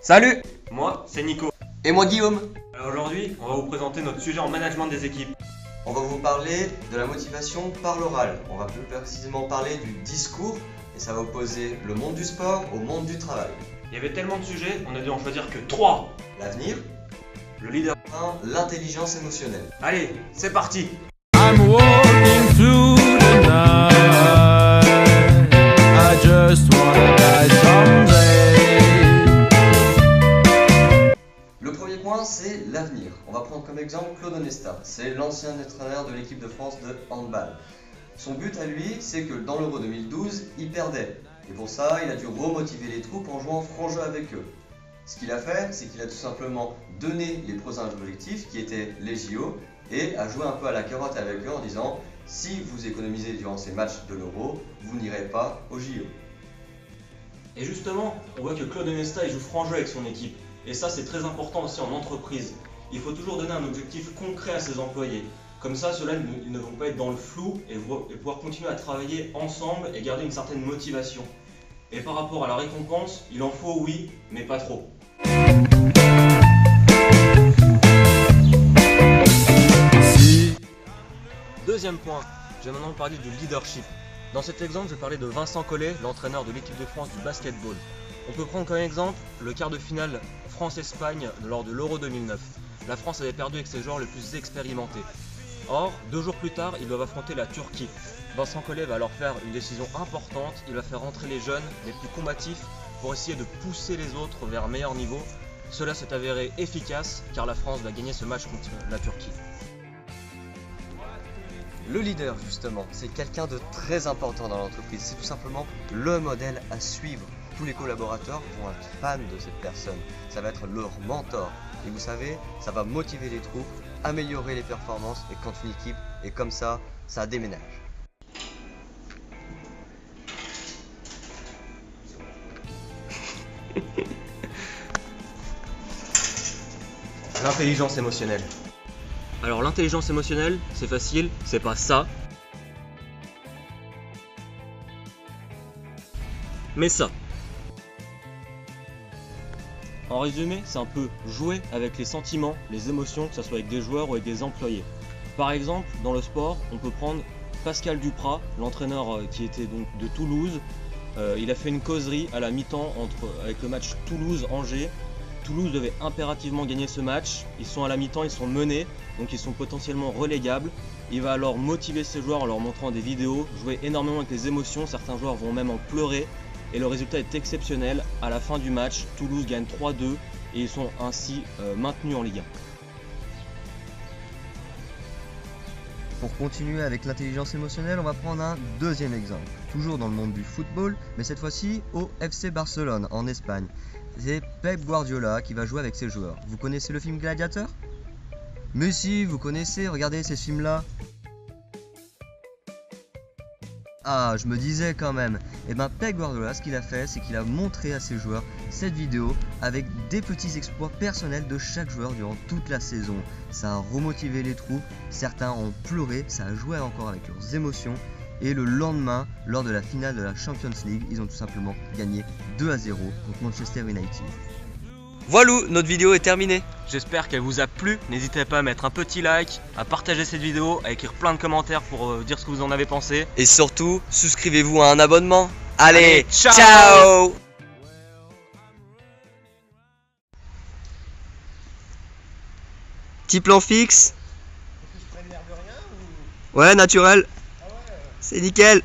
Salut! Moi, c'est Nico. Et moi Guillaume. Alors aujourd'hui, on va vous présenter notre sujet en management des équipes. On va vous parler de la motivation par l'oral. On va plus précisément parler du discours et ça va opposer le monde du sport au monde du travail. Il y avait tellement de sujets, on a dû en choisir que 3. L'avenir, Le leader. l'intelligence émotionnelle. Allez, c'est parti. I'm walking through the night. I just wanna die someday. Le premier point, c'est l'avenir. On va prendre comme exemple Claude Onesta. C'est l'ancien entraîneur de l'équipe de France de handball. Son but à lui, c'est que dans l'Euro 2012, il perdait. Et pour ça, il a dû remotiver les troupes en jouant franc jeu avec eux. Ce qu'il a fait, c'est qu'il a tout simplement donné les prochains objectifs qui étaient les JO et a joué un peu à la carotte avec eux en disant si vous économisez durant ces matchs de l'Euro, vous n'irez pas aux JO. Et justement, on voit que Claude Onesta il joue franc jeu avec son équipe. Et ça, c'est très important aussi en entreprise. Il faut toujours donner un objectif concret à ses employés. Comme ça, ceux-là ils ne vont pas être dans le flou et pouvoir continuer à travailler ensemble et garder une certaine motivation. Et par rapport à la récompense, il en faut oui, mais pas trop. Deuxième point, je vais maintenant parler du leadership. Dans cet exemple, je vais parler de Vincent Collet, l'entraîneur de l'équipe de France du basketball. On peut prendre comme exemple le quart de finale France-Espagne lors de l'Euro 2009. La France avait perdu avec ses joueurs les plus expérimentés. Or, 2 jours plus tard, ils doivent affronter la Turquie. Vincent Collet va alors faire une décision importante, il va faire entrer les jeunes, les plus combatifs, pour essayer de pousser les autres vers un meilleur niveau. Cela s'est avéré efficace car la France va gagner ce match contre la Turquie. Le leader, justement, c'est quelqu'un de très important dans l'entreprise. C'est tout simplement le modèle à suivre. Tous les collaborateurs vont être fans de cette personne. Ça va être leur mentor. Et vous savez, ça va motiver les troupes, améliorer les performances et quand une équipe est comme ça déménage. L'intelligence émotionnelle. Alors l'intelligence émotionnelle, c'est facile, c'est pas ça. Mais ça. En résumé, c'est un peu jouer avec les sentiments, les émotions, que ce soit avec des joueurs ou avec des employés. Par exemple, dans le sport, on peut prendre Pascal Duprat, l'entraîneur qui était donc de Toulouse. Il a fait une causerie à la mi-temps avec le match Toulouse-Angers. Toulouse devait impérativement gagner ce match. Ils sont à la mi-temps, ils sont menés, donc ils sont potentiellement relégables. Il va alors motiver ses joueurs en leur montrant des vidéos, jouer énormément avec les émotions. Certains joueurs vont même en pleurer. Et le résultat est exceptionnel. À la fin du match, Toulouse gagne 3-2 et ils sont ainsi maintenus en Ligue 1. Pour continuer avec l'intelligence émotionnelle, on va prendre un deuxième exemple. Toujours dans le monde du football, mais cette fois-ci au FC Barcelone, en Espagne. C'est Pep Guardiola qui va jouer avec ses joueurs. Vous connaissez le film Gladiateur ? Mais si, vous connaissez, regardez ces films-là. Ah, je me disais quand même. Et ben Pep Guardiola, ce qu'il a fait, c'est qu'il a montré à ses joueurs cette vidéo avec des petits exploits personnels de chaque joueur durant toute la saison. Ça a remotivé les troupes, certains ont pleuré, ça a joué encore avec leurs émotions. Et le lendemain, lors de la finale de la Champions League, ils ont tout simplement gagné 2-0 contre Manchester United. Voilà, notre vidéo est terminée. J'espère qu'elle vous a plu. N'hésitez pas à mettre un petit like, à partager cette vidéo, à écrire plein de commentaires pour dire ce que vous en avez pensé. Et surtout, souscrivez-vous à un abonnement. Allez, ciao. ciao. Petit plan fixe. Ouais, naturel. C'est nickel.